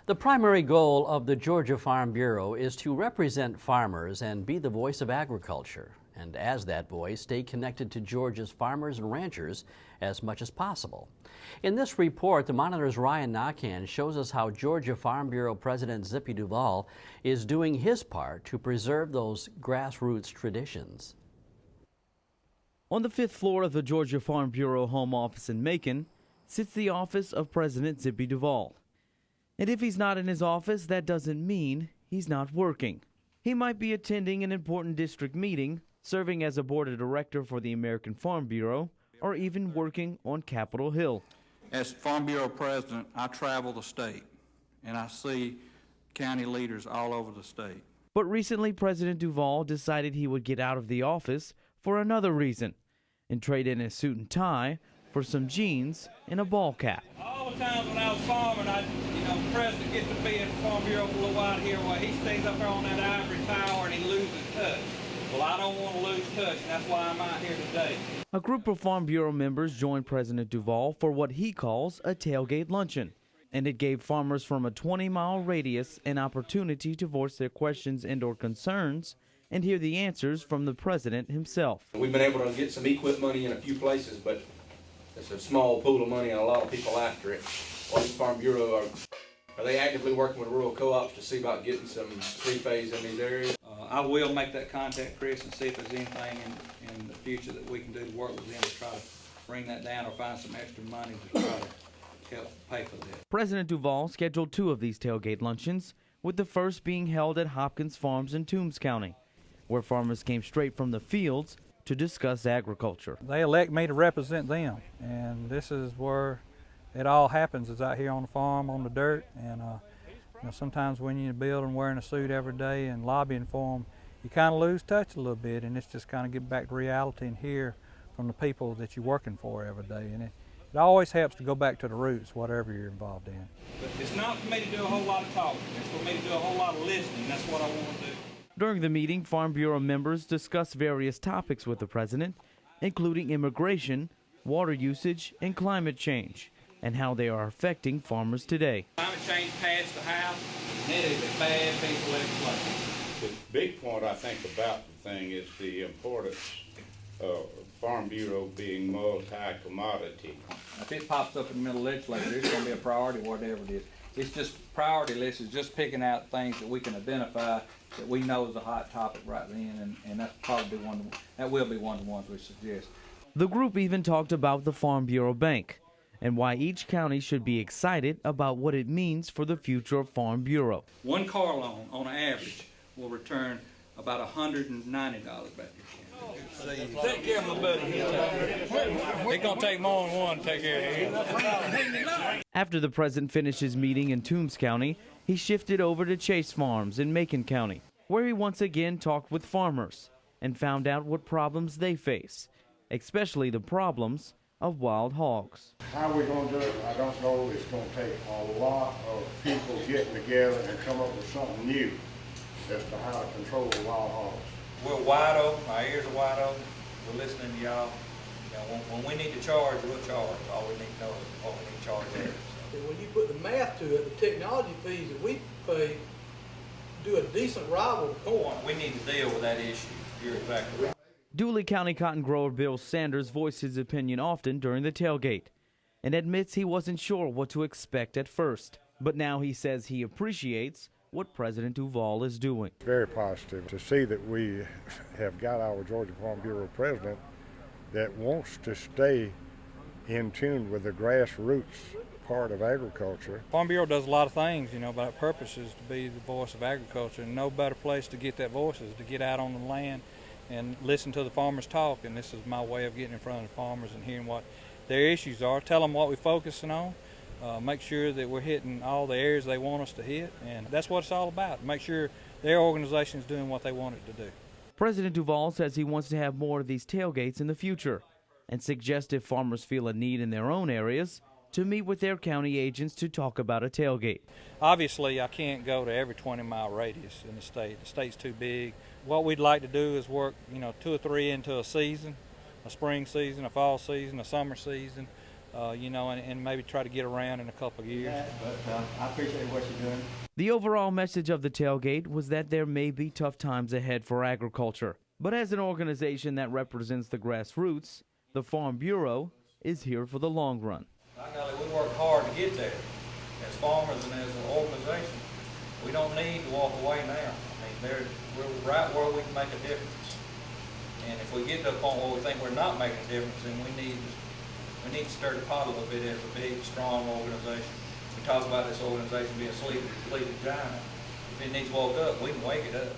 The primary goal of the Georgia Farm Bureau is to represent farmers and be the voice of agriculture. And as that voice, stay connected to Georgia's farmers and ranchers as much as possible. In this report, the Monitor's Ryan Naquin shows us how Georgia Farm Bureau President Zippy Duvall is doing his part to preserve those grassroots traditions. On the 5th floor of the Georgia Farm Bureau home office in Macon sits the office of President Zippy Duvall. And if he's not in his office, that doesn't mean he's not working. He might be attending an important district meeting, serving as a board of director for the American Farm Bureau, or even working on Capitol Hill. As Farm Bureau President, I travel the state, and I see county leaders all over the state. But recently, President Duvall decided he would get out of the office for another reason and trade in a suit and tie for some jeans and a ball cap. All the times when I was farming, the president gets to be in the Farm Bureau for a little while here, he stays up there on that ivory tower and he loses touch. Well, I don't want to lose touch, and that's why I'm out here today. A group of Farm Bureau members joined President Duvall for what he calls a tailgate luncheon, and it gave farmers from a 20-mile radius an opportunity to voice their questions and/or concerns and hear the answers from the president himself. We've been able to get some equip money in a few places, but it's a small pool of money and a lot of people after it. What is Farm Bureau, are they actively working with rural co-ops to see about getting some three-phase in these areas? I will make that contact, Chris, and see if there's anything in the future that we can do to work with them to try to bring that down or find some extra money to try to help pay for that. President Duvall scheduled 2 of these tailgate luncheons, with the first being held at Hopkins Farms in Toombs County, where farmers came straight from the fields to discuss agriculture. They elect me to represent them, and this is where it all happens, is out here on the farm, on the dirt. And sometimes when you're in a building wearing a suit every day and lobbying for them, you kind of lose touch a little bit, and it's just kind of get back to reality and hear from the people that you're working for every day. And it always helps to go back to the roots, whatever you're involved in. But it's not for me to do a whole lot of talking. It's for me to do a whole lot of listening. That's what I want to do. During the meeting, Farm Bureau members discussed various topics with the president, including immigration, water usage, and climate change, and how they are affecting farmers today. Climate change passed the House, and it is a bad piece of legislation. The big point I think about the thing is the importance of Farm Bureau being multi-commodity. If it pops up in the middle of the legislature, it's going to be a priority, whatever it is. It's just priority list is just picking out things that we can identify that we know is a hot topic right then, and that's probably that will be one of the ones we suggest. The group even talked about the Farm Bureau Bank and why each county should be excited about what it means for the future of Farm Bureau. One car loan, on average, will return about $190 back to your county. Take care of my buddy. It's going to take more than one to take care of him. After the president finished his meeting in Toombs County, he shifted over to Chase Farms in Macon County, where he once again talked with farmers and found out what problems they face, especially the problems of wild hogs. How we're going to do it, I don't know. It's going to take a lot of people getting together and come up with something new as to how to control the wild hogs. We're wide open, our ears are wide open, we're listening to y'all. When we need to charge, we'll charge. All we need to know is what we need to charge there. When you put the math to it, the technology fees that we pay do a decent rival to corn. We need to deal with that issue. You're exactly right. Dooley County cotton grower Bill Sanders voiced his opinion often during the tailgate and admits he wasn't sure what to expect at first. But now he says he appreciates what President Duvall is doing. Very positive to see that we have got our Georgia Farm Bureau president that wants to stay in tune with the grassroots part of agriculture. Farm Bureau does a lot of things, but our purpose is to be the voice of agriculture, and no better place to get that voice is to get out on the land and listen to the farmers talk. And this is my way of getting in front of the farmers and hearing what their issues are, tell them what we're focusing on, make sure that we're hitting all the areas they want us to hit, and that's what it's all about, make sure their organization is doing what they want it to do. President Duvall says he wants to have more of these tailgates in the future and suggests if farmers feel a need in their own areas to meet with their county agents to talk about a tailgate. Obviously, I can't go to every 20-mile radius in the state. The state's too big. What we'd like to do is work, 2 or 3 into a season, a spring season, a fall season, a summer season, you know, and maybe try to get around in a couple of years. Yeah, but I appreciate what you're doing. The overall message of the tailgate was that there may be tough times ahead for agriculture. But as an organization that represents the grassroots, the Farm Bureau is here for the long run. By golly, we work hard to get there. As farmers and as an organization, we don't need to walk away now. I mean, we're right where we can make a difference. And if we get to a point where we think we're not making a difference, then we need to stir the pot a little bit as a big, strong organization. We talk about this organization being a sleeping giant. If it needs woke up, we can wake it up.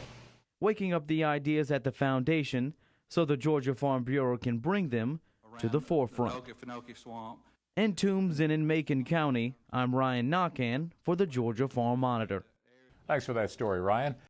Waking up the ideas at the foundation so the Georgia Farm Bureau can bring them to the forefront. Swamp. In Toombs and in Macon County, I'm Ryan Naquin for the Georgia Farm Monitor. Thanks for that story, Ryan.